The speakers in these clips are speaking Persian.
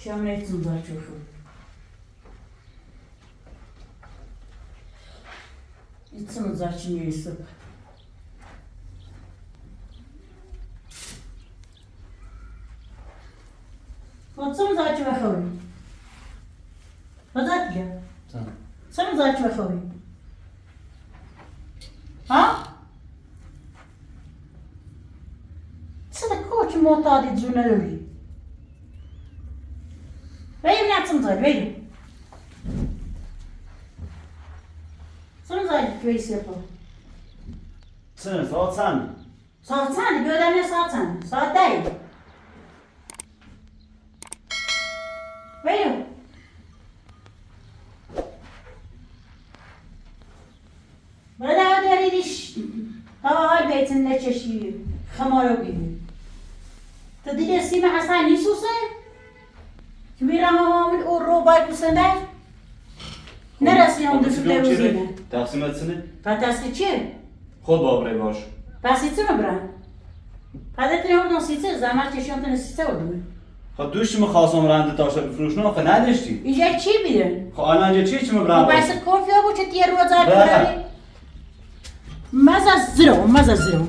شام نیتون دار چوخو. ایتون دار چی نیست. خودم دار چی بخوریم. خودت بیا. چم دار چی بخوریم. ها؟ چه کوچ معتادی جونه روی. Veio minha tsumzai, veio. Tsumzai que veio ser pô. Saat sen. Saat sen, bir ödemle saat sen. Saat değil. Veio. Burada öderi iş. Hava beytinde çeşiyor. Xamaro gibi. Tadile sima hasan Yusuf'sa. Kimira Muhammed o robay kusanda. Neresi yandı şu devuzine? Taksim etsene. Patası çi? Khod babre baş. Pasitsi mi bran? Padetri oradan sitsi, zaman çeşiyantan sitsi oldu mu? Ha duş mu khasam rande taşa bifroşna ha nedeşti? İyice çi bilin? Ha ananca çi mi bran? Pasa korfi bu çetiye rozar kurari. Maza zero.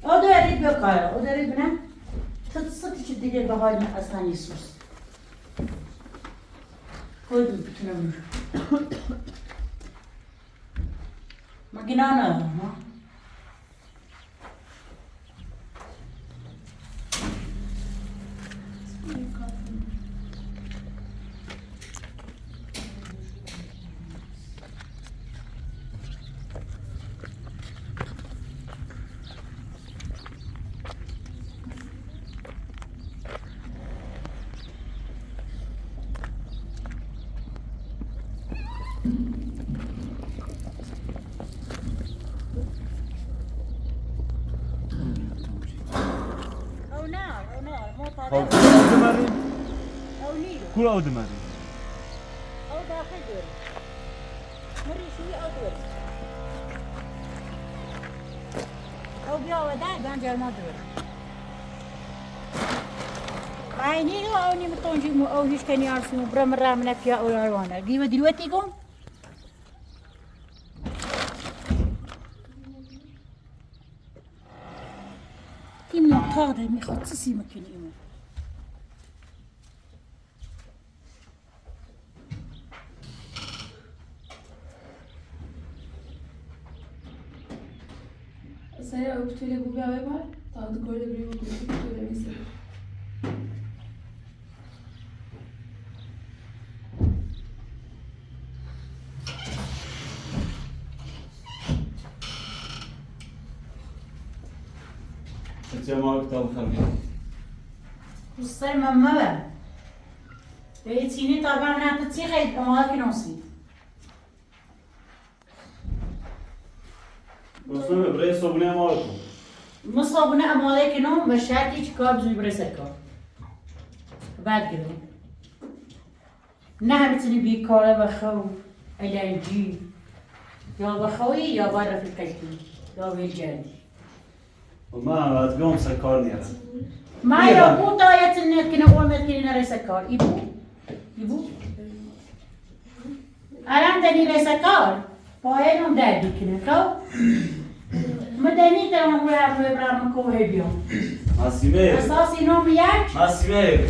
O da erip yok kaya, o da erip ne? Tıtsık içi dili ve halini aslan Yusuf. Koydum bütün ömür. Makinana ama. Kul odemari. Au daxil dur. Mari شوي au dur. Au bia وداع بانجا ما dur. Bayni lo au ni mutonji mu au hiç kani arsu mu bram ram na pia au arwana. Giva دلوقتي قوم. این معتاد میخواد چیزی میکنه اینو. Saya öptüyle bu bir haber var. Tanıdık öyle bir yolu söylemesi. Çema kitabı khami. Kusar mamma var. Beytini طبعا نعطي خيط ما في نصي. Dostum bre sobune amato. مصابنا أمالك نوم بشرطي كاب زوج برسكا. بعد كده. نه بتني بيكارة بخو إلهي يا بخوي يا برا في الكلكي يا بالجاني. ما بعد يوم سكر نيرا. ما يبو طاية النت كنا أول ما كنا رسكار يبو. الان دني رسكار. باينهم دادي كنا خو. مدني ترى هو برام كوه بيوم. Asime. أساسي نوم ياك. Asime.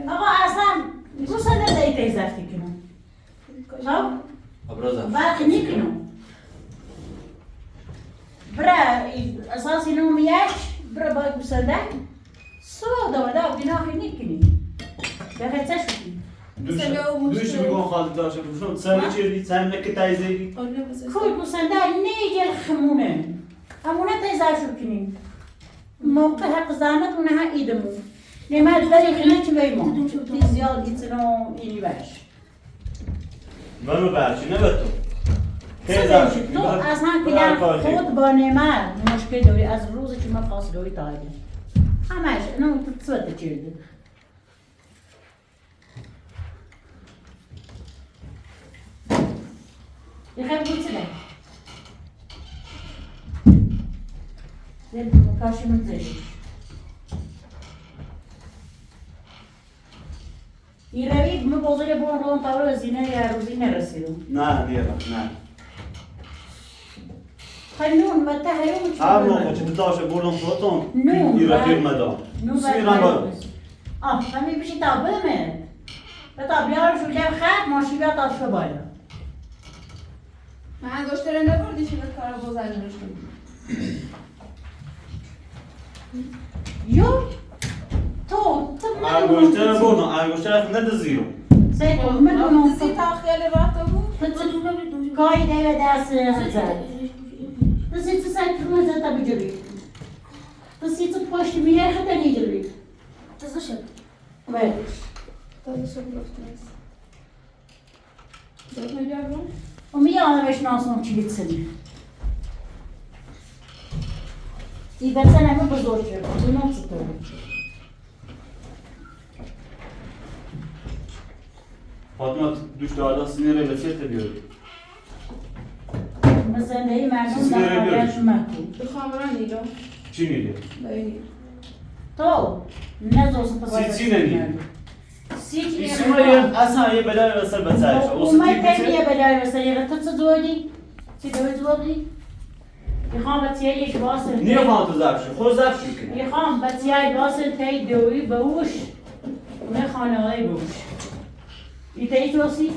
أما أصلا شو سنة ده يتزافتي كنا. خو. Abraza. باقي نيكنو. برا أساسي نوم ياك. برا باقي بسنة. سودا ودا بناخي نيكني. ده تشوفي. Duş mu kon khalid taşa bifroşna sen içeri sen ne kitayzegi. كل بسنة نيجي الخمونة. أمونة تزاشو كنين. موقعها قزامت ونها إيدمو. نمات بري خناش بيمو. تزيال إتنو إني باش. Vanu başı ne beto? تو اصلا کدام خود با نمات مشکل داری از روزی که ما خواست دوی تایده. همش اینو تو صورت چیرده. يخاف قلت له زين مكاشي من زيش ایروی من بازاری بون روان تاور زینه یا روزی نرسیدم. نه دیگه نه. خنون و تهیون چی؟ هر موقع که بتاشه بردم خودتون نون. ایرفی اومدم. نون باید. همین بشی تابه بتا بیارش و جب خط ماشی بیا تاشو بالا. من گوشت رنده بردی چی به کار بازنش یو تو انگشتر بردم انگشتر نده زیرو. سیکو من زی تا خیلی وقت بود کاری دیگه دست زد. دستی سعی کنم زد تا بجوری. دستی تو پشت میره خدا نیجوری. دستشه باید. دستشه گفتنیست دست می‌برم و می‌آمدش ناسون چی بتسنی. ای بچه همه بزرگ شد. اونم چطوره؟ فاطمه دوش دادا سینه رو بچه بیاری. مثلا ای مردم در حالش مکن. بخوام برم نیلو چی میگه؟ بایی تو نزوست تو باید. سی نمی. سی چی اسماعیل اصلا یه بلای وسط بچه‌اش. اومد تیمیه بلای وسایل تو چه زودی؟ چی دوی؟ میخوام بچه‌ایش واسه. نمیخوام تو زفشی. خود زفشی کنی. میخوام بچه‌ای واسه تی دوی بوش. من خانه‌ای بوش. ایتایی توسی؟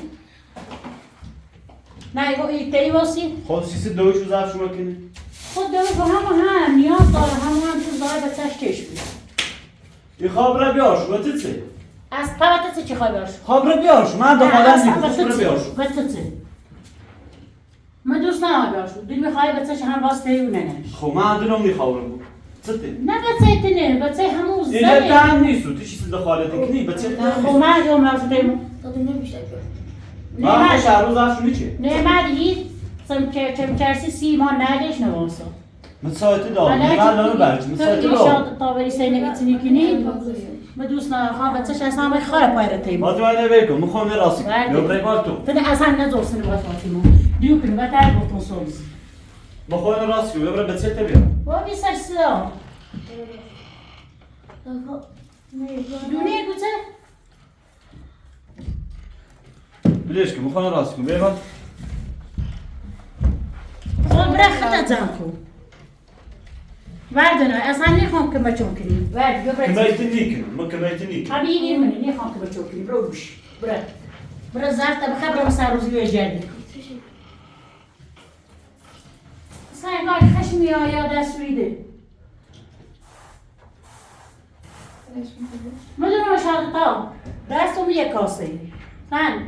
نه ایتایی واسی؟ خود سیسی دویش رو زفش میکنی. خود دوی با هم نیاز داره هم تو داره بچه‌اش چشم بید. این خواب را بیارش و تیچه. از پراتت چی خواهی باش؟ خواب را بیارش من دخالت نیست. خواب را بیارش. بتت. من دوست ندارم بیارش. دل میخوای بچه‌ش هم واسه ایونه. خب من دلم میخوام بود. چته؟ نه بچه نه بچه همون زنه. اینجا تام نیست تو چیزی دخالت کنی بچه تام. خب من جو مرز دیمو. دادم نمیشه من خوش هر روز زفش میچه. نعمت هیچ چم کرسی سیما ندیش نواسا. مساعده دارم. من دارم برچ مساعده تو دارم. شاد تابری سینه بیتنی کنی. من دوست ندارم بچه‌ش اصلا به خاره پایره تیم. فاطمه نبی کن میخوام راستی. یا برای تو. تو اصلا نذارسن با فاطمه. دیو کنی و تر بکن سوز. بخوام راستی یا برای بچه تا بیام. و بی سر سلا. دونه گوته؟ بلیش که میخوام راستی کن بیام. خب برای خطت زن کن. وردنا اصلا نمیخوام که بچه‌م کنی. ورد بیا برای. کمیت نیکن ما کمیت نیکن. حبیبی منی نمیخوام که بچه‌م کنی. برو بش. برای زرت بخبرم سر روزی و جدی. اصلا اینقدر خشمی یا دست میده. مدونم شاید تا دستم یک کاسه. سن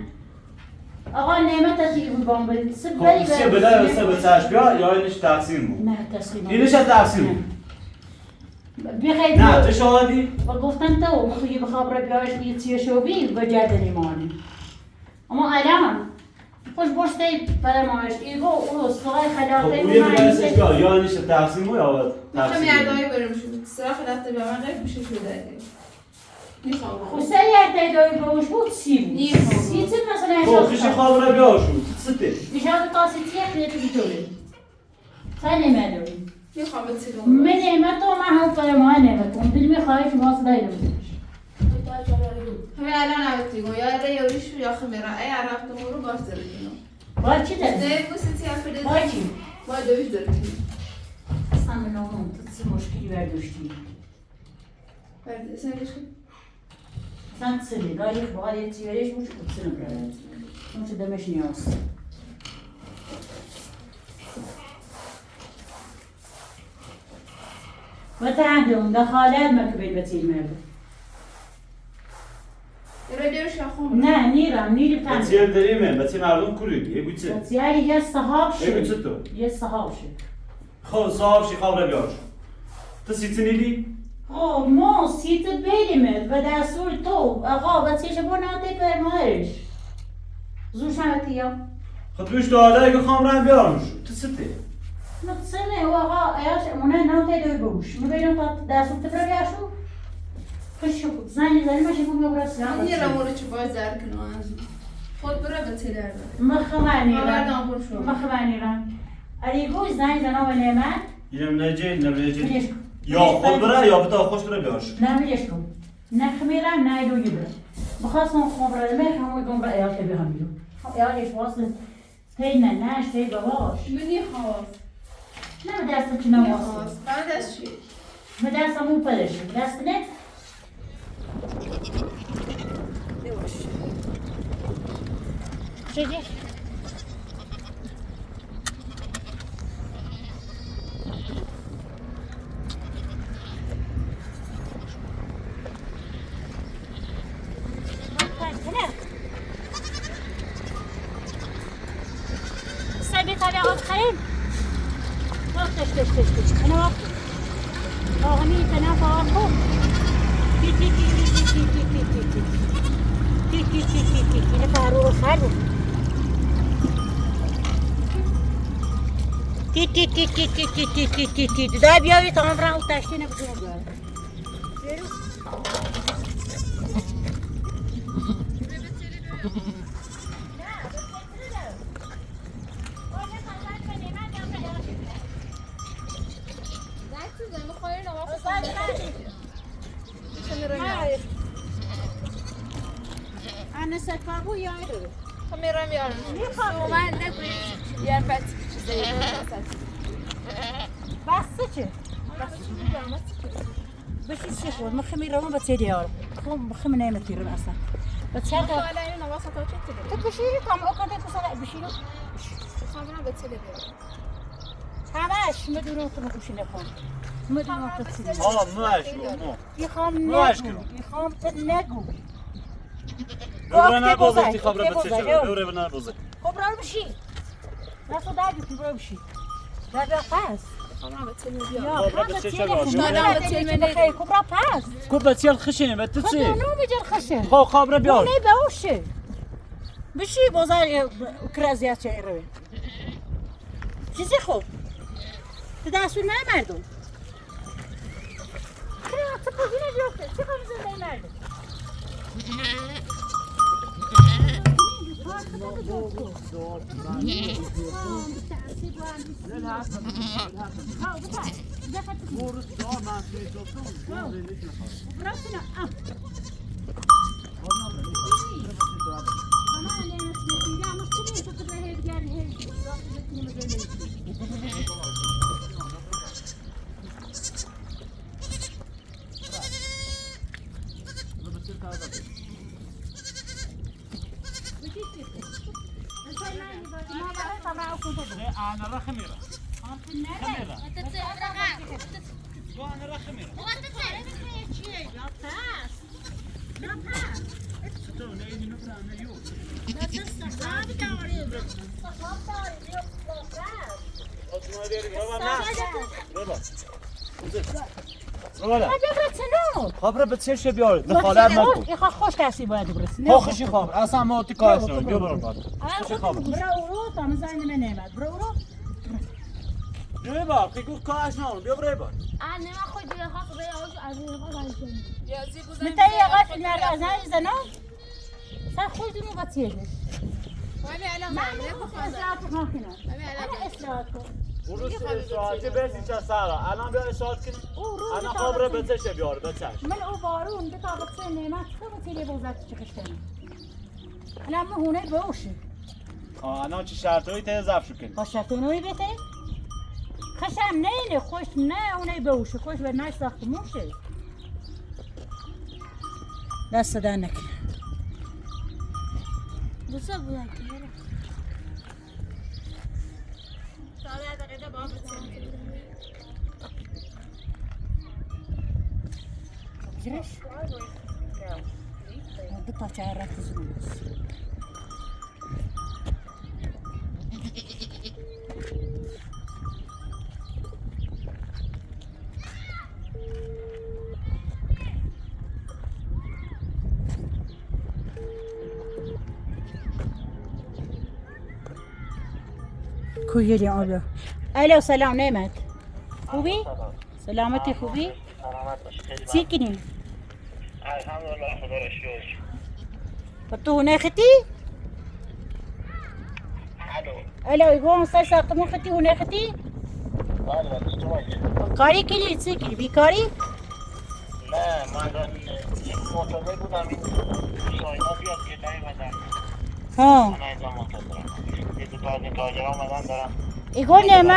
آقا نعمت از این بام بدید. خب سی بلای واسه بچه‌اش بیا یا اینش تقسیم مون. نه تقسیم. اینش تقسیم. بخیر. نه تو شادی. و گفتن تو بخوای بخبر بیاش بیتی شوبی و جدنی مانی. اما الان خوش باشی برای ماش ایگو او سوای خلاقی خب یه بلایش بیا یا اینش تقسیم یا میخوام یردایی برم شد صراف دفته به من قیب میشه شده میخوام خب سه یردایی باش بود سی بود سی چه مثلا خب خیش خواب را بیا شد سته میشود قاسی تیه خیلی بیتوله خیلی نمیدونی میخوام بتیرم من نعمت و من هم برای ما نعمت اون دل میخوای که واسه دایره همه الان نبتیگم یا ریوریش یا خمیره ای عرفتم رو باش داریم باید چی داری؟ نه بوسی تیه فرده باید چی؟ باید دویش داریم اصلا من اونم تو چه مشکلی برداشتی؟ برده سنگش کن اصلا سنی داری باید یه چیوریش موش بود سنو برد اون چه دمش نیاز و تعدم دخالت مکبیل بتیل مرد رادیوش خون نه نیری بتن بچه دریمه بچه مردم کولی یه گوچه بچه یه صحاب شد یه گوچه تو یه صحاب شد خب صاحب شی خواب را بیار شد تو سیتی نیدی؟ خب ما سیت بیلیمت و دستور تو آقا بچه شبا ناتی فرمایش زور شمتیا خب دوش داده که خوام را بیار شد تو سیتی مثلا آقا ایاش اونه ناتی دوی بوش مبینم تا دستور تبرا بیاشو خشو زنی ماشي بوم يبرس من یه رمونه چه باید زر کنم خود برای بتیل ارده مخمانی رم علی گوی زنی و نعمت اینم نجی یا خود برای یا بتا خوش برای بیار شد نه میلیش کن نه خمیرم نه دو یبرس بخواستم خبره نمیخ همون دنبال ایال که به همیدو ایالش واسه هی ننش هی باباش منی خواست نه به دست چی نماست بعد از چی؟ به دست همون پدرشه به دست نه چه بيطلع الخيل تش انا واقف اغني تنافى واقف تي تي تي تي تي تي تي تي تي تي تي تي تي نفارو خالو تي تي تي تي تي تي تي تي تي تي دا بياوي تمام راو تاشتينا بدون أنا سكابو يا عيرو. كاميرا ميارم. وما نقول يا بات زي بس چه؟ بس چه شو؟ مخميرة ما بتسيديار. مخم نيمتير أصلا. بتشارك. ولا أنا واسطة وشتى. تبشيري كم أكيد كسر بشيرو. خبرنا بتسيديار. همش مدونو تمشي نخون. مدونو تسيدي. ماش. يخام نجو. يخام تنجو. دورنا بوزتي خبره بتسير دورنا بوزت خبره بشي لا صداقي خبره بشي لا قاس خبرنا بتسيديار خبره بتسير خبرنا بتسيديار خبره قاس كوب بتسير خشين بتسي نو بيجي الخشن خو خبره بيار ني باوشي بشي بوزار كرازيات شيروي چیزی خوب تو دستور من مردم خیلی تو بگیره بیافته چه خواهی زنده مردم أنا رخميرة. خميرة. أنا رخميرة. لا باس. لا باس. ستون نيجي نقرأ أنا يوم. لا تستخدم داري. استخدام داري. لا باس. أسمع ديري بابا. رولا. أجبرت خبره بتسير شو بيار دخالات نكو. يخا خوش تحسي باید برسید. خوشی خبر. اصلا ما تی کارش نمی. بیا برو بعد. خوشی خبر. برو تا مزاین من نمیاد. برو. بیا با. خیلی کارش نمی. بیا برو بعد. أنا ما خود يا خاطر يا عز عزيز غالي يا زيبو زين. متى يا غافل يا غازي زنا؟ سأخذ دنو بتسير. وأنا على ما إسرائيل خاطنا. أنا إسرائيل. برو ساعتی برسی چه ساعه. الان بیا اشتراک کنیم. الان خبره بتشه بیار بتش. من او بارون بتابع سن نعمت خب تیلی بوزات چخشتنی. الان ما هونه بوشی. الان چه شرطی ته ضبط کنیم. با شرطی بته؟ خشم نه خوش نه اونای بوشی خوش به نش ساخت موشه. دست دانک. بسا بودن که جرش؟ دو تا چهارت زروس. کویری آبیا. الو سلام نعمت. خوبی؟ سلامتی خوبی؟ چی کنی؟ الحمدلله خدا را شکر. و تو هونه ختی؟ الو الو ایگو سر ساختمون ختی هونه ختی؟ بله چطور؟ کاری کنی چی کنی؟ بیکاری؟ نه من دارم معتمد بودم این شاید ها من اینجا منتظرم. یه دو تا از این تاجرها اومدن دارن. يقول لي ما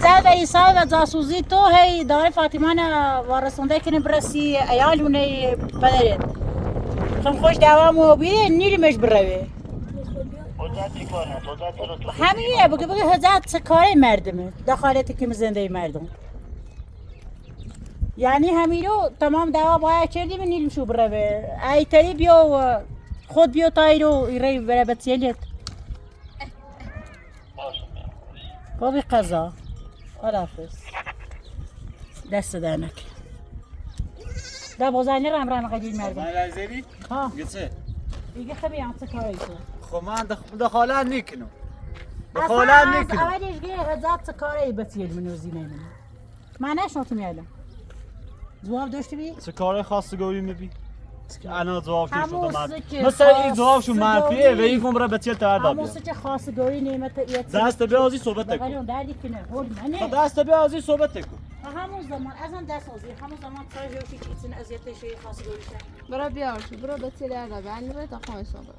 هذا يصاب جاسوسي تو هي دار فاطمه انا ورسونده كن برسي عيال وني بدرت خم خوش دوام بي نيري مش بروي اوضاع چی کاره؟ اوضاع چرا تو؟ همینه بگه هزار کاری مردمه دخالتی که زنده مردم یعنی همینو تمام دوا باید کردیم نیلم شو بروی ای تری بیو خود بیو تایرو ایره بره بتسیلیت بابی قضا خداحافظ دست دهنک ده بازنی رم قدیل مردم لایزری ها گچه دیگه خبی هم چه کاری تو خب من دخالت نکنم دخالت نکنم اولش گه هزار چه کاری بتیل منو زینه من من نشناتم یادم جواب داشتی بی؟ چه کار خواستگاری میبی؟ انا جواب شو همون شده سکه مثل این جواب شو خواستگاری. منفیه و این کمره بچه تر همون دابیم سچه خواستگاری نعمت ایت دست بیازی صحبت کن بغلون دردی کنه هول منه دست بیازی صحبت کن همون زمان از آن دست آزی همون زمان تای جوشی کیتن ازیت شی خواستگاری شد برو بیار تو برو به تیل اردا به این رو تا خواهشان برو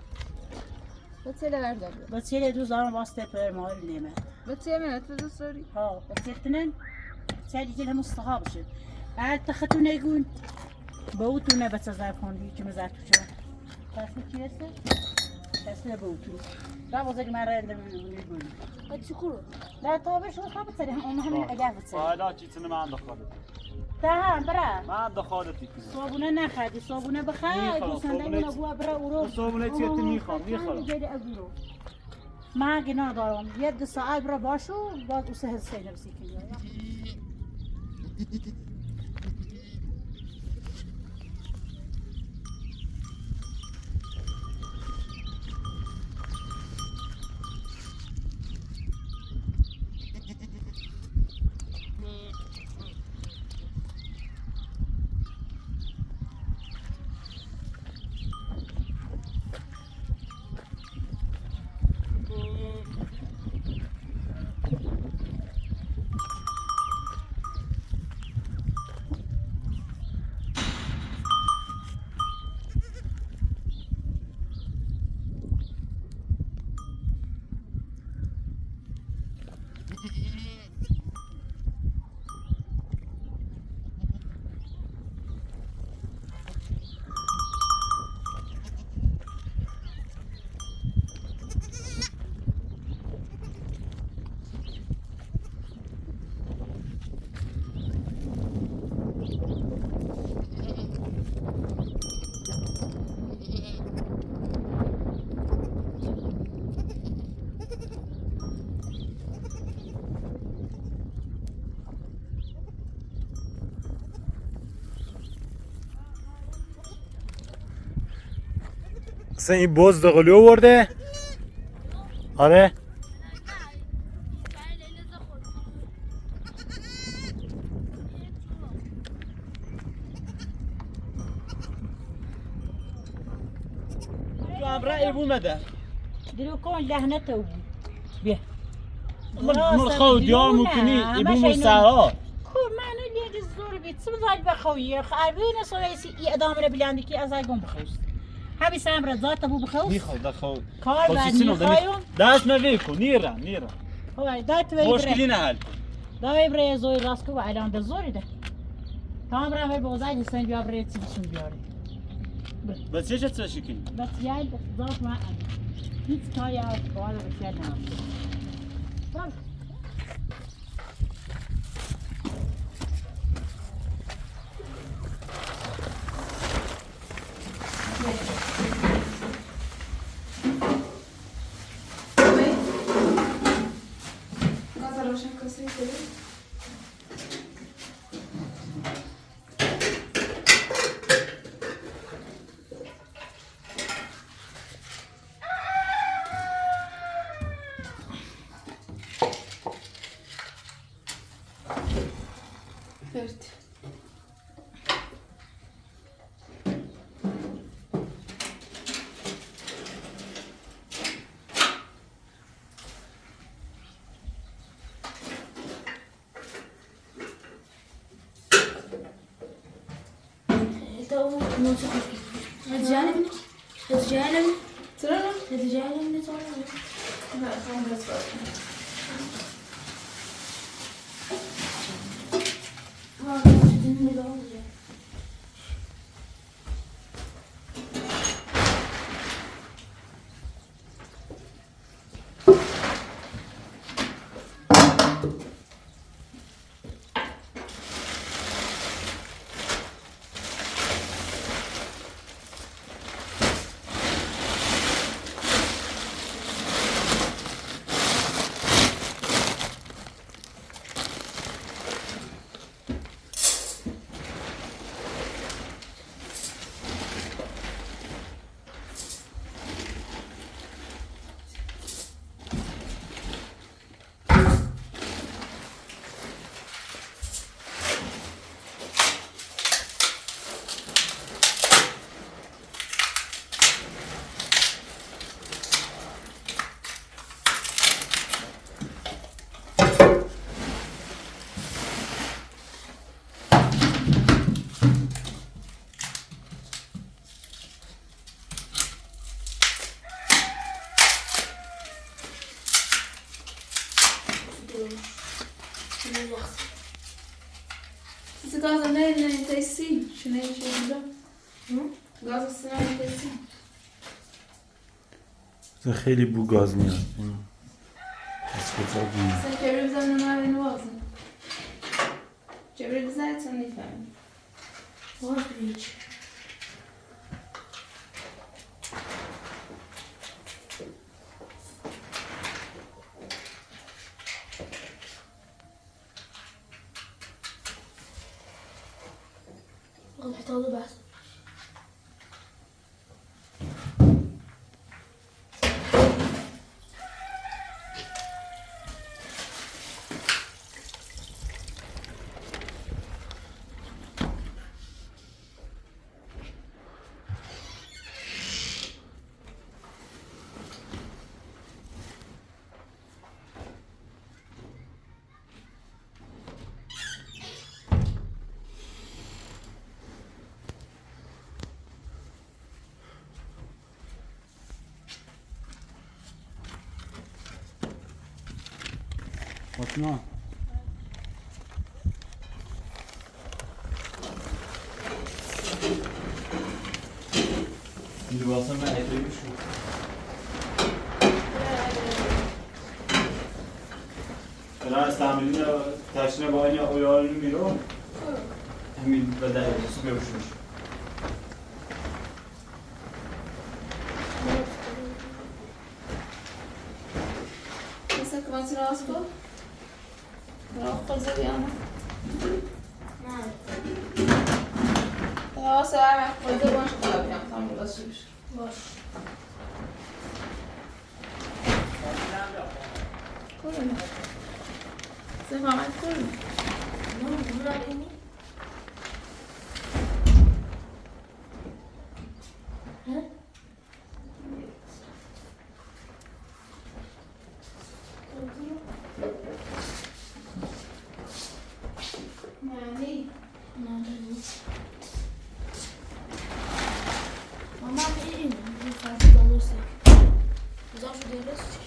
به تیل اردا برو با چیل دو زمان واسطه پر مال نعمت به تیل منت به دوست داری ها با چیلتنن چیلی جل هم استخاب شد بعد تختو نگون بوتو نبت زار خوندی که مزار تو چه تاسو چی هست تاسو بوتو دا واسه من رنده میگون چی کورو لا طابش شو خابت سري هم هم اجازه سري حالا چیتن من دخالت تمام برا من دخالتی کنم صابونه نخدی صابونه بخای دوستان اون ابو برا اورو صابونه چیت میخوام جدی ابو ما گنا دارم یه دو ساعت برا باشو باز اوسه حسین نفسی کنی اصلا این باز دقلی آورده آره تو امره ایبو مده درو کن لحنته بیا مرخو دیار ممکنی ایبو مستعا کو من لیج زور بیت سم زاج بخویه خربین سویسی ای ادام رو بلندی کی از ایگون بخوست هبی سامر ذات ابو بخوست میخواد دخو کار بعد میخوایم دست نویکو نیرم هو دات وی مشکلی نه حل دای بره زوی راسکو و الان ده زوری ده تمام را به بازای حسین بیا بره چیشون بیاره بس چه شکلی بس یاد ذات ما هیچ کاری از بالا بسیار نمیم روشن کسی کنی برد از جانب چرا؟ نتیجه علم نتونه نه خواهم بسپار ها نتیجه نگاه بوده چیزی گاز نه تیسی شنه چیزی گاز سنه تیسی خیلی بو گاز میاد از کجا میاد sen çevre bizden ne lazım? Çevre bizden sen ne fahmi? واسه الحيطان بس فاطمه لباسا من ادری بشو الان استعمالین تشنه با این اویارین بیرون همین بدهی بسو بیوشوش Neyse kıvamsın rahatsız kıl. Rahatsız kılsa bir yana. Ya sen kılsa boş kılabilirim. Tam bulaşmış. باش Kurun. Sefamet kurun. نه بونا اینی ها Yani. نه ماما بگیریم این فرقی دانسته بزار شده رست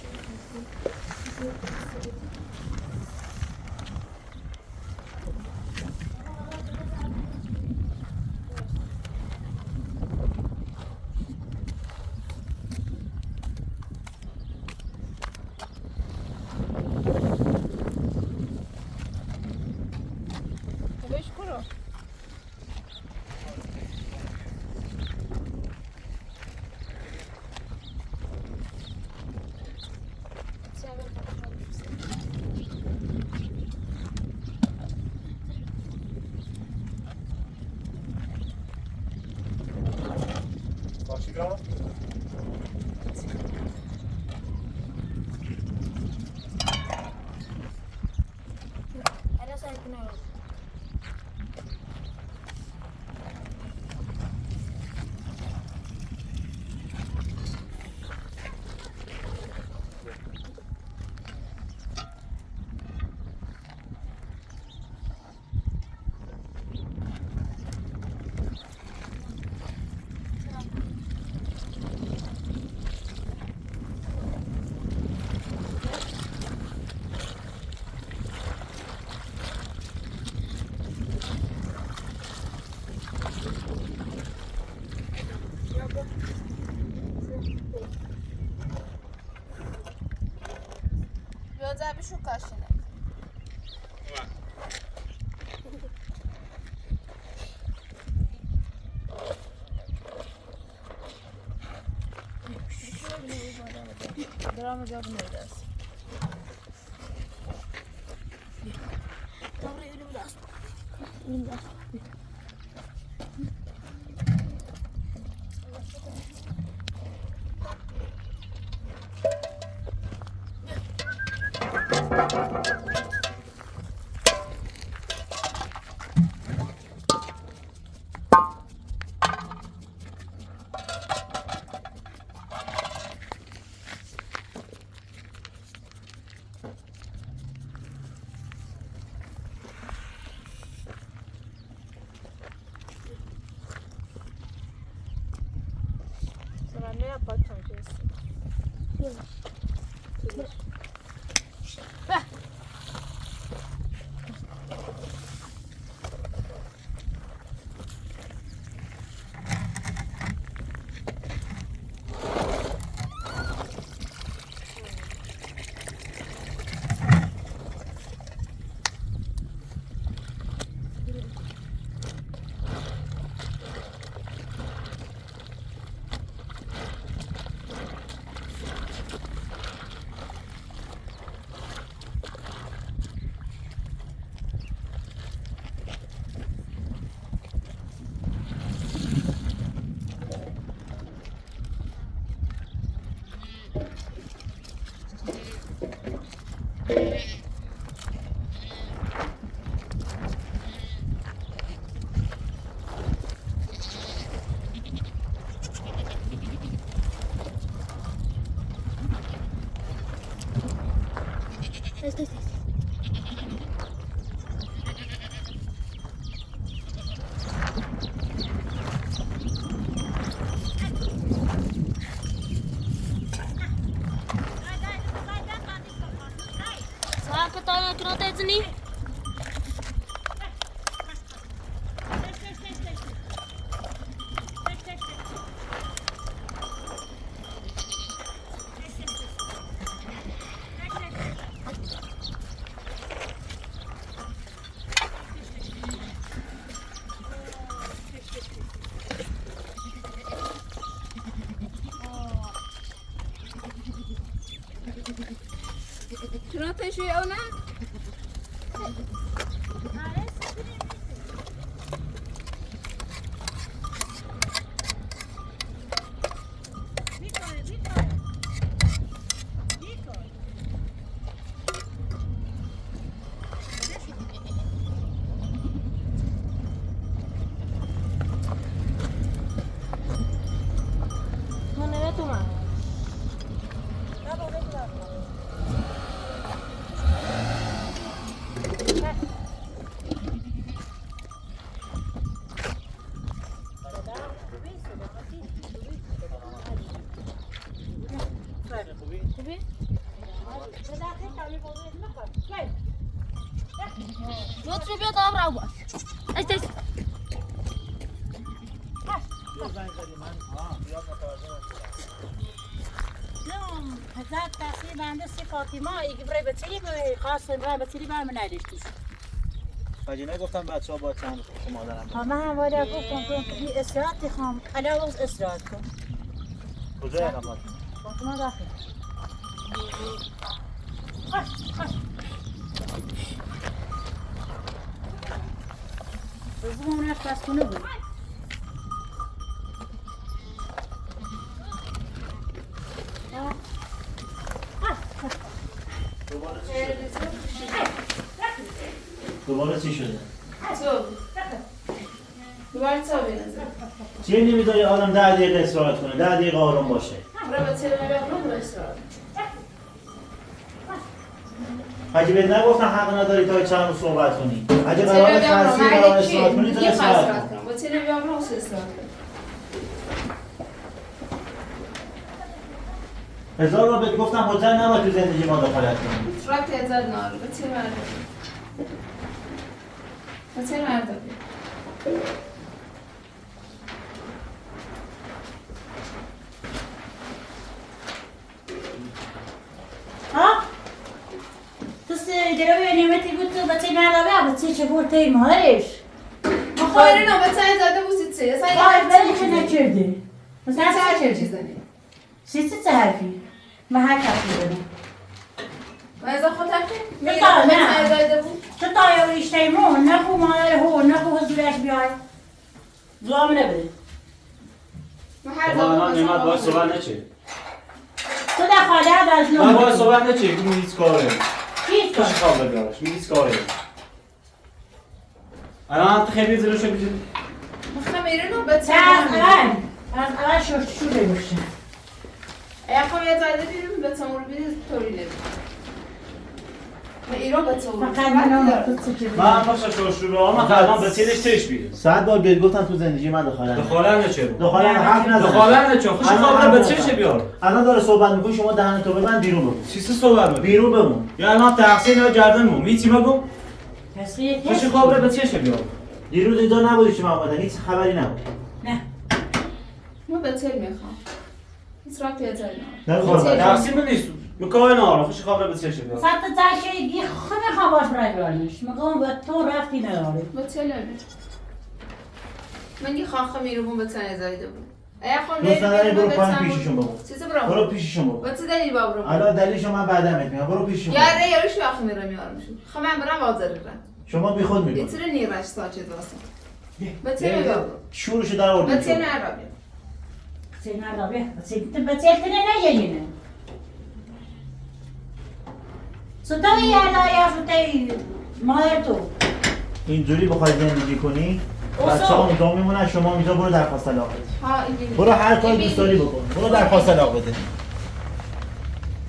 Beş kuru. Bacağı bir şu kaşına. Drama job nedir? Dobra, ölüm biraz. Ölüm biraz. Sonra ne yapacağım diyorsun? Test. Saan ke tanya kenapa sini? Kenapa sih Ona? Mana ya tu mah? لطفی بیا دام رو باش ایست نه هزار تاثیر بنده سی فاطمه ایگی برای بچه‌ای به خاص برای بچه‌ای برای من نداشتیش. فاجینه گفتم بچه‌ها با چند خود مادرم. همه هم وارد گفتم تو بی استراحت خام علاوه از استراحت کن. کجا اینا فاطمه؟ فاطمه داخل. بزرگم نش بس کنه بود. دوباره چی شده؟ دوباره تا بینزه چیه نمیذاری آدم 10 دقیقه استراحت کنه 10 دقیقه آروم باشه برای با تلویزیون رو استراحت اگه بهت نگفتم حق نداری تا چند رو صحبت کنی اگه قرار خاصی رو استراحت کنی تو استراحت کن با تلویزیون رو استراحت کن هزار رو بهت گفتم حجت نباید تو زندگی ما دخالت کنی اشتراک تعداد نارو با چه مردم با چه مردم ها؟ الجلوية نمتي قلت بتي نعرف بتي شبور تي مهرش خواهی نه بچه زده بوسید چه؟ خواهی بری خیلی نکرده مثلا چه چه چیز چرده؟ دنی؟ سیستی چه حرفی؟ من هر کسی دارم ماذا خطرتي؟ لا، لا. زايده چه تایاریش تیمون نخو مادر هو نخو حضورش بیای دوام نبره بابا من نمت باید صحبت نچه تو در خاله از من باید صحبت نچه که من هیچ کاره هیچ کار خوش خواب بیارش من هیچ کاره الان خیلی زیرشو بیدید خمیره نو بچه از اول شوره باشه ایا خو یه زايده بیرون بچه مورو بیرون توری نبید و ایران بچه مورو فقط منو من باشه شوشو رو من خلقان به سیدش تش بیرید 100 بار بهت گفتم تو زندگی من دخالت دخالت نچه دخالت حرف نزن دخالت نچه خوش خواب به چه بیار الان داره صحبت می‌کنی شما دهن تو ببند بیرون بمون چیزی صحبت می‌کنی بیرون بمون یا الان تقصیر نه گردن مو میچی مگو کسی خوش خواب به چه بیار دیروز اینجا نبودی که من اومدم هیچ خبری نبود نه ما بچه میخوام هیچ رابطی از نه تقصیر من نیست مکای نه خوش خواب به چه بیار ساعت تاشی خونه خواهش برای برانش مگم به تو رفتی نداری بچه نبید من یه خواهم خمیره بون بچه زايده بود ایا خو دوست نداری برو پایین پیششون بمون چیزی برو برو پیششون بمون بچه دلیل بابرو الان دلیلشو من بعدا بهت میگم برو پیششون یا ره یارو شو آخه میرم یارمشون خمم برم وازره شما بیخود میگی ایتر نیرش ساچه دوستم بچه میبابرو شورشو در آوردی بچه نرابیم بچه نداری بچه تنه نگینه صدای یا فتی مادر تو اینجوری بخوای زندگی کنی بچه‌ها اونجا میمونن شما اینجا برو درخواست طلاق بده ها این برو هر کاری دوست داری بکن برو درخواست طلاق بده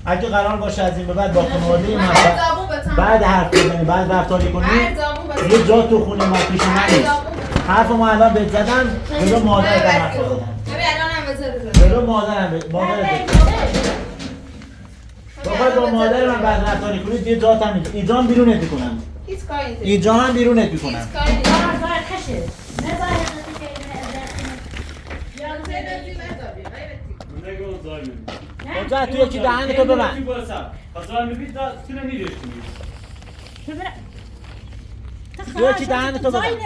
اگه قرار باشه از این به بعد با خانواده من بعد حرف بزنی بعد رفتاری کنی یه جا تو خونه ما پیش من نیست حرف ما الان بهت زدم جلو مادرت حرف زدم جلو مادرم بخوای با مادر من بعد رفتاری کنید یه جا هم اینجا هم بیرونت میکنم اینجا هم بیرونت میکنم اونجا تو یکی دهن تو ببند تو یکی دهن تو ببند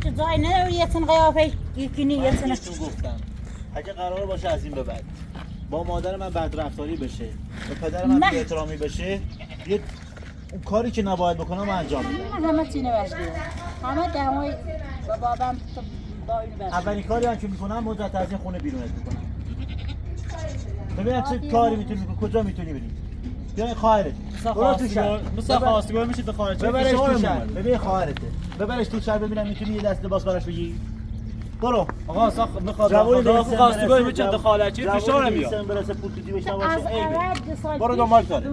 زای نداری یه تن قیافه یکنی یه تن گفتم اگه قرار باشه از این به بعد با مادر من بد رفتاری بشه به پدر من بی احترامی بشه یه اون کاری که نباید بکنم من انجام میدم همه چینه بشته همه دمای با بابام با این بشته اولین کاری هم که میکنم مدت از این خونه بیرونت میکنم ببینم چه کاری میتونی بکنی کجا میتونی بری بیا خواهرت برو تو شهر مثلا خواستگار میشه تو خارج ببرش تو شهر ببین خواهرته ببرش تو شهر ببینم میتونی یه دست لباس براش بگی برو آقا ساخ میخواد خواستگار میشه دخالتی فشار میاد برسه پول تو جیبش نباشه برو دنبال کارت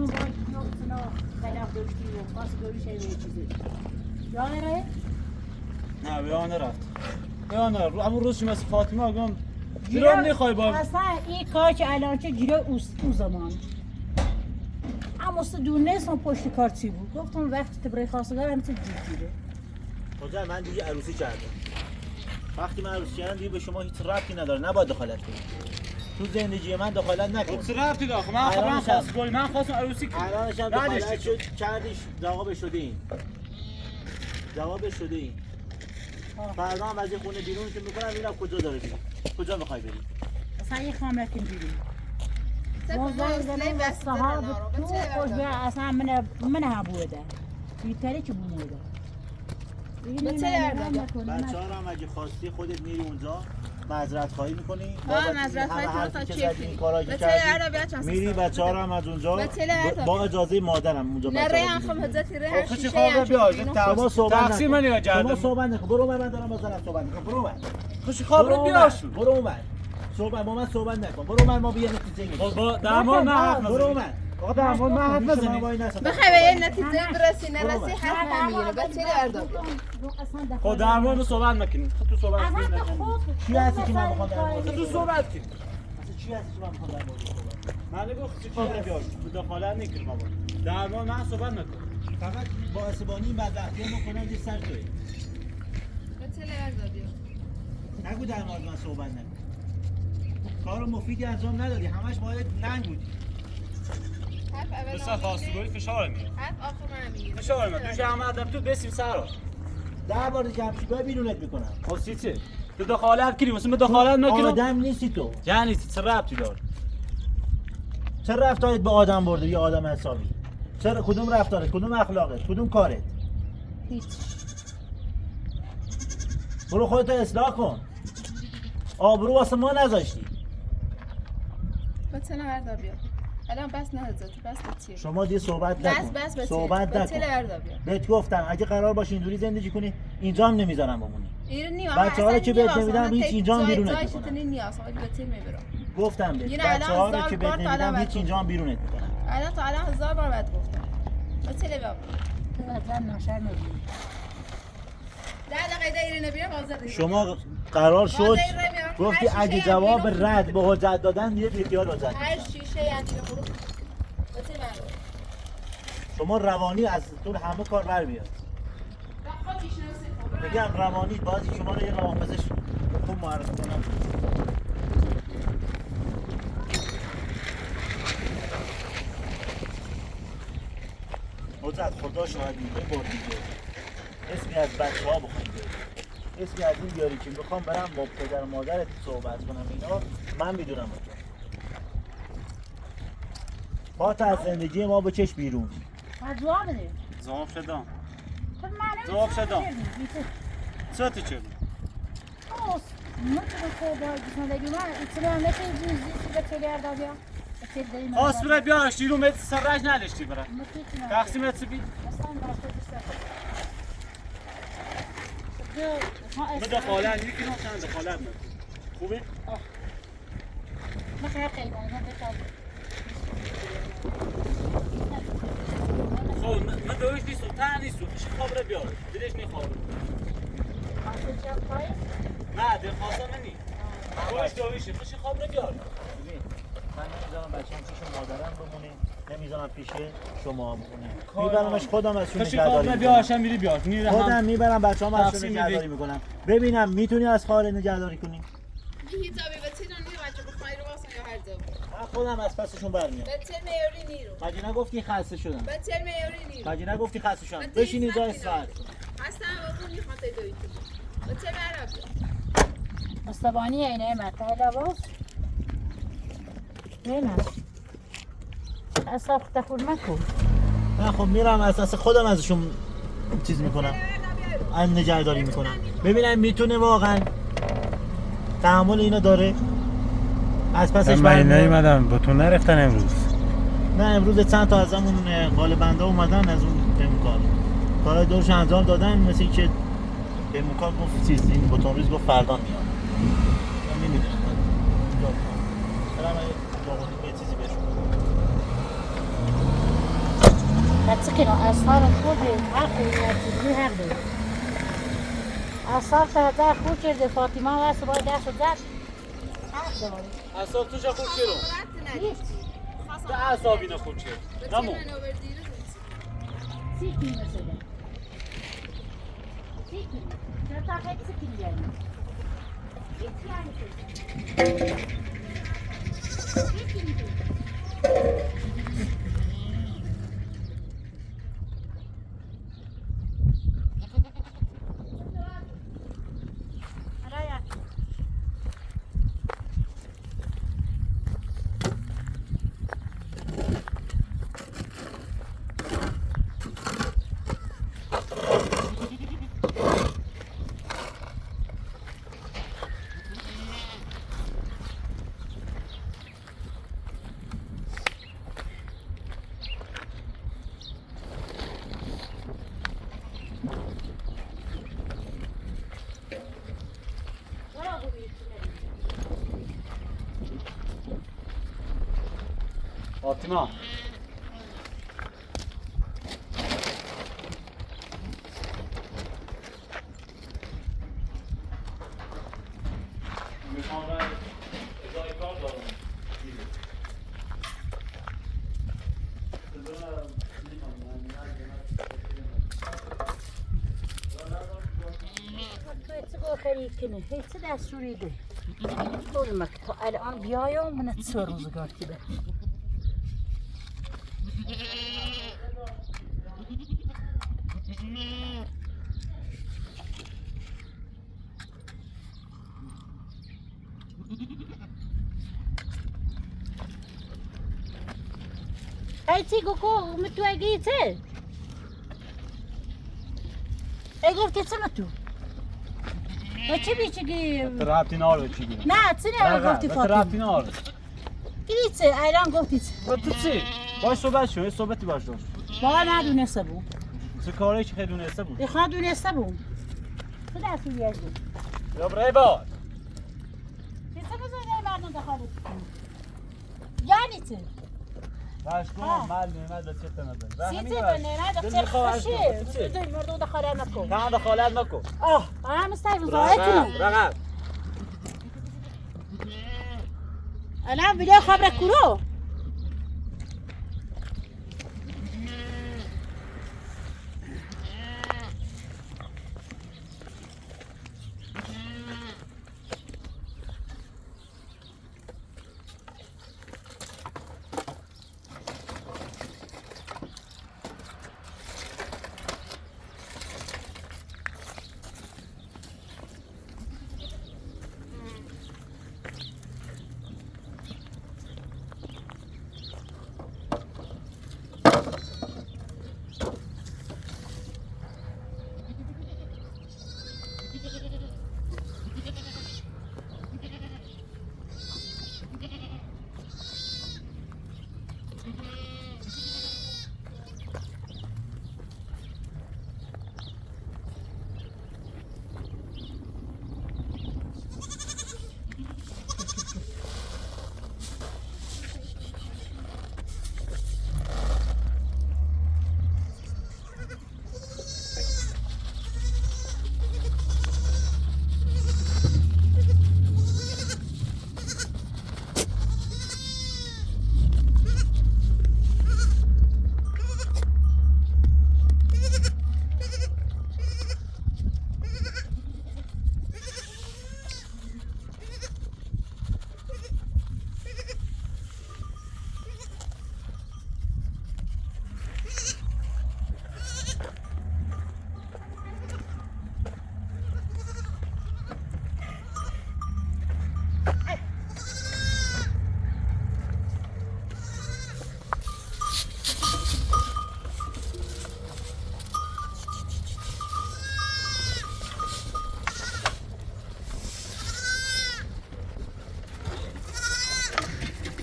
نه بیان رفت بیان رفت اما روزش مثل فاطمه گم جلو میخوای با اصلا این کار که الان چه جلو او زمان اما دونست اون پشت کار چی بود گفتم وقتی تو برای خواستگار هم چه جیره کجا من دیگه عروسی کردم وقتی من عروسی کردم دیگه به شما هیچ ربطی نداره نباید دخالت کنید تو زندگی من دخالت نکن چه ربطی داره من خودم خواستگاری من خواستم عروسی کنم الانش هم دخالت شد کردیش جوابش شده این جوابش شده این فردا هم از این خونه بیرون که میکنم ببینم کجا داره بیرون کجا میخوای بری اصلا یه خامرکن بیرون موضوع زنه و صحاب تو خوش بیا اصلا من هم بوده بیتری که بوده بچه ها رو هم اگه خواستی خودت میری اونجا معذرت خواهی میکنی معذرت خواهی تا چی میری بچه ها رو هم از اونجا با اجازه مادرم اونجا بچه ها رو شما صحبت نکن صحبت نکن برو من دارم با زنم صحبت نکن برو من خوش خواب رو بیاش برو من صحبت با من صحبت نکن برو من ما بیا نتیجه میگیریم با درمان من حرف نزن برو من آقا درمان من حرف نزنی بخوای به یه نتیجه برسی نرسی حرف نمیگیره بچه اردو خود درمان رو صحبت نکنید تو صحبت کنید چی هستی که من بخوام درمان تو صحبت کنید چی هستی که من بخوام درمان صحبت من گفت چی کار بیاش تو دخالت نکنید بابا درمان من صحبت نکن فقط با عصبانی بدبختی ما کنن یه سر توی بچه اردو نگو در مورد من صحبت نکن. کار مفیدی انجام ندادی، همش باید ننگ بودی. دوستان خواستگاری فشار میاد. حرف آخر من میگیره. فشار میاد. دوش هم آدم تو بسیم سرا. 10 بار جمشی باید بیرونت میکنم. خواستی چه؟ تو دخالت کردی، مثلا دخالت نکردم. آدم نیستی تو. یعنی چه ربطی داره؟ چه رفتارت به آدم برده یا آدم حسابی؟ چرا کدوم رفتارت، کدوم اخلاقت، کدوم کارت؟ هیچ. برو خودت اصلاح کن. آبرو واسه ما نذاشتی. با تل وردا بیا. الان بس نهزت، بس چیه؟ شما دیگه صحبت نکن. بس صحبت با تل نکن. وردا بیا. بهت گفتم اگه قرار باشه اینجوری زندگی کنی اینجا هم نمیذارم بمونی. ایران نیا. بچه‌ها رو که بهت نمیدم هیچ اینجا هم بیرونت میکنم. زایشتنی نیاز، ولی با تل میبرم. گفتم بهت بچه‌ها رو که بهت نمیدم هیچ اینجا هم بیرونت میکنم. الان تا الان 1000 بار بهت گفتم. با تل بیا. مثلا ناشر نبود. 10 دقیقه ایران بیام حاضر. شما قرار شد گفتی اگه جواب رد به حجت دادن دیگه بیخیال حجت. هر شیشه یعنی برو. با تل بیا. شما روانی از طول همه کار بر بیاد. بگم روانی بازی شما رو یه روانپزشک خوب معرفی کنم. حجت خدا شاهد میگه بردیگه اسمی از بچه ها بخوام بیاری، اسمی از این بیاری که بخوام برم با پدر و مادرت صحبت کنم اینا من میدونم تو با تا از زندگی ما بکش بیرون. جواب بده. جواب شدم. جواب شدم. چه تو چه؟ خواست بره بیارش دیرون مت سرش نداشتی بره تقسیم مت بی بده خالن یکی نو چند خالن خوبه خب من دویش نیست و تن نیست و پیش خواب رو بیارش دیدش میخواب نه دل خواستم نمی دویش دویشه پیش خواب رو بیار من نمیذارم بچه‌م پیش مادرم بمونه نمیذارم پیش شما بمونه میبرمش خودم ازشون نگهداری بیارشم میری بیار خودم میبرم بچه‌ام ازشون نگهداری میکنم ببینم میتونی از خارج نگهداری کنی هیچ جایی به تن نیو بچه بخوای رو واسه یا هر جا من خودم از پسشون برمیام به تن میوری نیرو مگه نگفتی خسته شدم به تن میوری نیرو مگه نگفتی خسته شدم بشین اینجا استراحت کن اصلا واسه میخواد دوید به تن عرب مستبانی اینه متعهد باز نه اصلا تخور مکن من خب میرم اساس خودم ازشون چیز میکنم ان نگهداری میکنم ببینم میتونه واقعا تحمل اینو داره از پسش من نیومدم با تو نرفتن امروز نه امروز چند تا از همون قالبنده اومدن از اون پیمون کارهای دورش انجام دادن مثل که پیمون کار گفت چیز این بطنریز گفت فردا میاد من نمیدونم یه چیزی بهشون هتسكن أصهار الخود حق يعتبروا هذا أصهار هذا خود كرد فاطمة واسه باید دست زد حق داری اصلا تو چه خود چرا؟ به اعصابی نخود چرا؟ نمو سیکی مثلا سیکی چرا تا خیلی سیکی یعنی سیکی فاطمه میخوام ادای کار دارم خیلی کنه هیچ دستوری ده طول ما تو الان بیایم من 3 روزگار که به ایتی گوکو متو اگیته ای گفتی چه متو و چی بیچگی رابطی نار چی بگم نه چی نه گفتی فاطمه رابطی نار گیته الان گفتی تو چی باش صحبت شو صحبتی باش داشت با ندونسته بود چه کاری که دونسته بود بخواد دونسته بود تو دستوری از بود یا برای با چه بزنه مردم دخالت کنی یعنی چه باش کن مال نعمت به چه نظر سیتی به نعمت چه خوشه تو مردم دخالت نکن نه دخالت نکن هم استای وزایتونو رقم الان ویدیو خبر کرو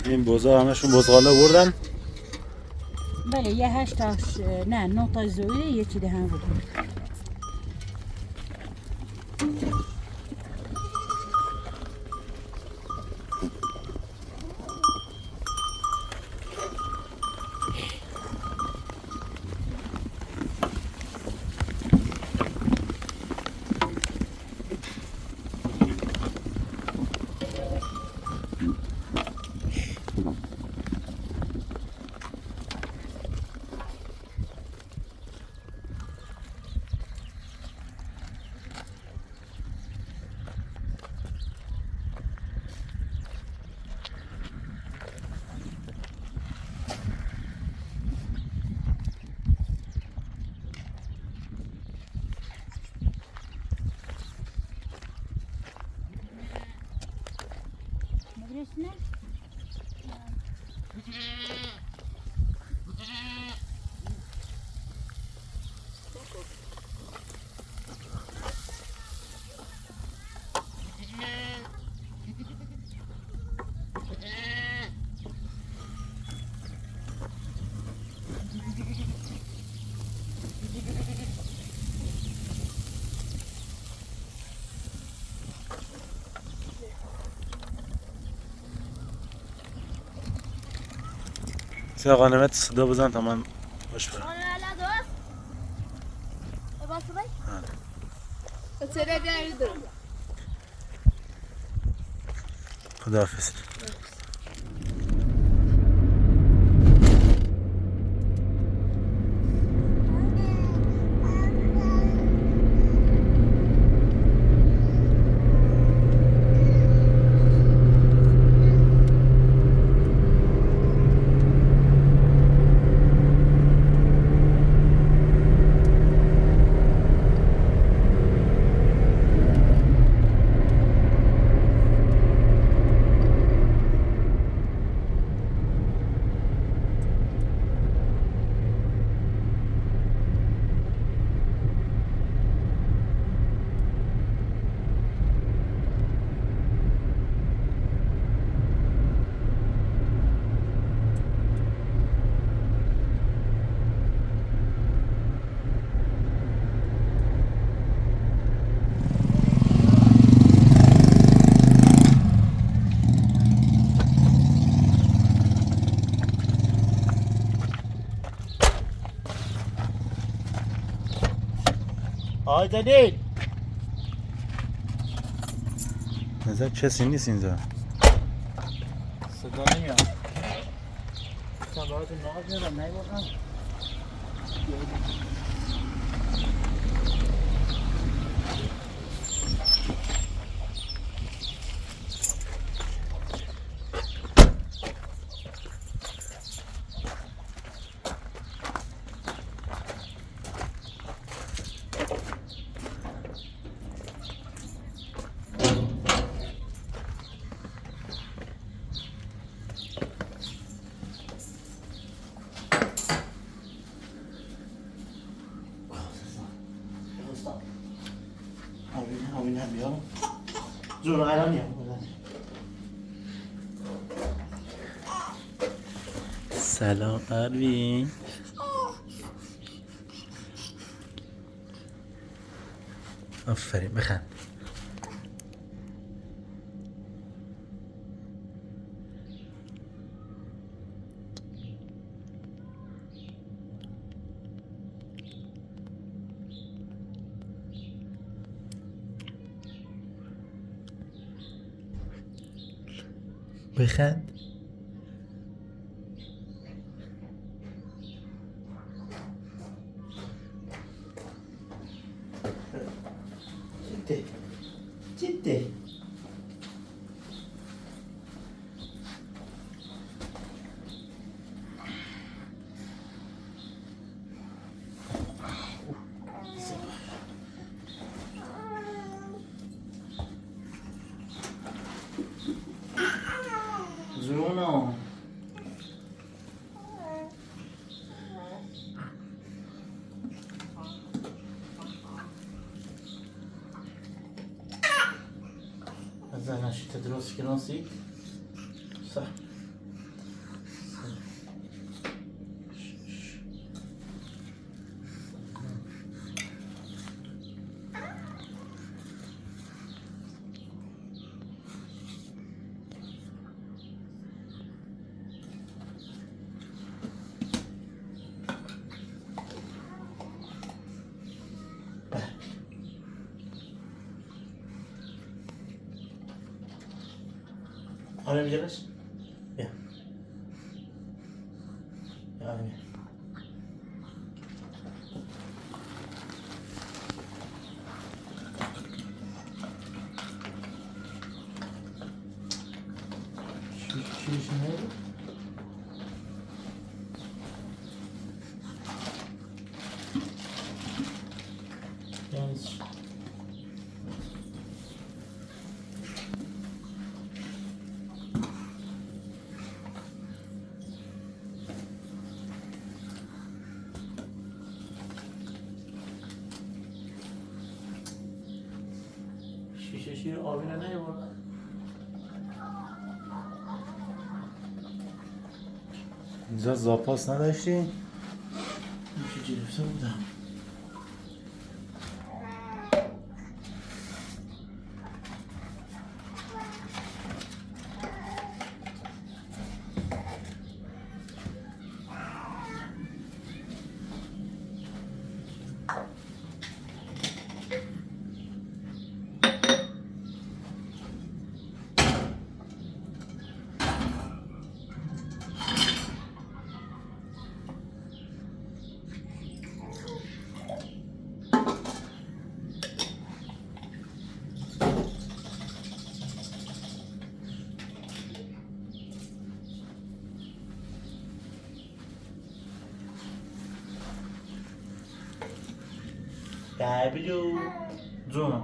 این بوزا همشون بزغاله بردن بله یه 8 تاش نه 9 تا زویه یکی ده هم بود مدرسنا آقا نمت صدا بزن تا من باش برم خداحافظ آقای جلیل نظر کسی نیست اینجا. صدا نمیاد. چند باید ناز میرم نمیبردم. آبینه بیارم جون الان میام. سلام اروین. آفرین بخند. بخند. جدی جونو زنه شیطه درست کناسی صح آره میگرش بیا آره بیا چیش نهید یعنی چی؟ شیر آبی رو نیاوردن. اینجا زاپاس نداشتی؟ میشه گرفته بودم. بابلو جونم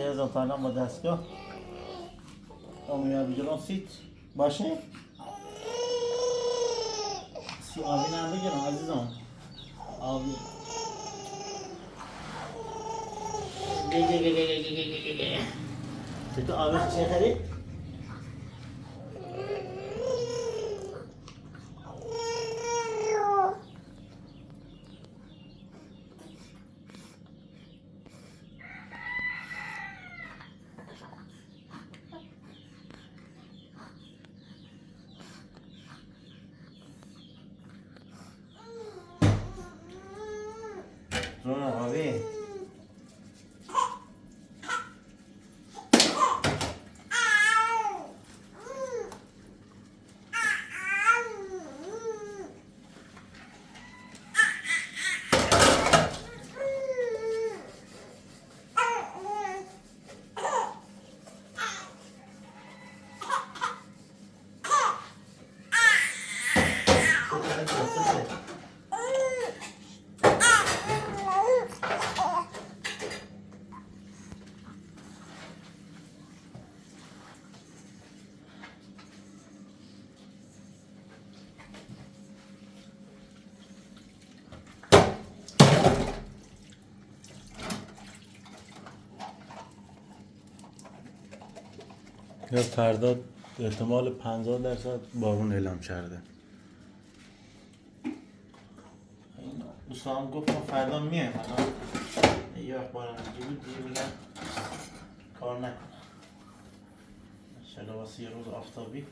هزار تا با دستگاه میاد جلو سیت باشه سی آبی نه بگیرم عزیزم آبی تو آبی چه خرید؟ آبی یا فردا احتمال 50% بارون اعلام کرده. دوستان گفتم فردا میایم یه اخبار همینجی بود دیگه بگم کار نکنم انشالله واسه یه روز آفتابی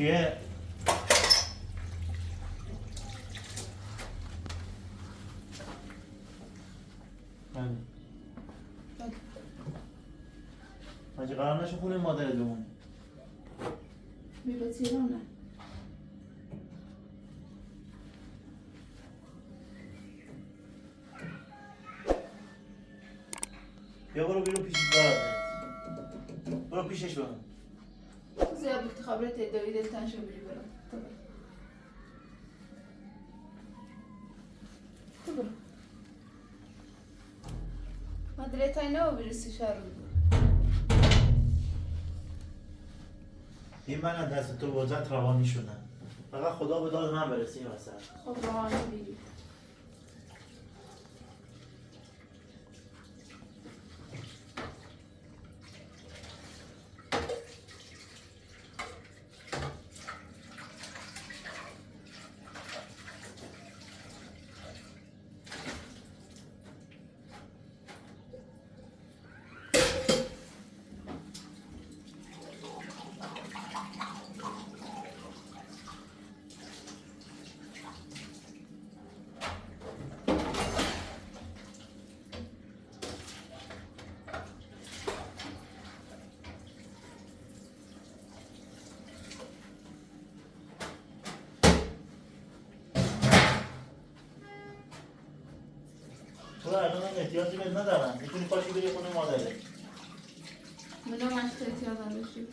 چیه؟ ماجی قرار نشه خونه مادرت بمونی بیبا تیرانه بیا برو بیرون پیشش برادر برو پیشش برو زیاد بودی خبرت ادایی دلتن شو بری برم تو برو ما دلتای نو برسی شهر رو این من از دست تو وجت روانی شدم فقط خدا به داد من برسی این وسط خب روانی بیری تو الان احتیاجی بهت ندارم، میتونی پاشی بری خونه مادره. منو مشت احتیاط نداشتی.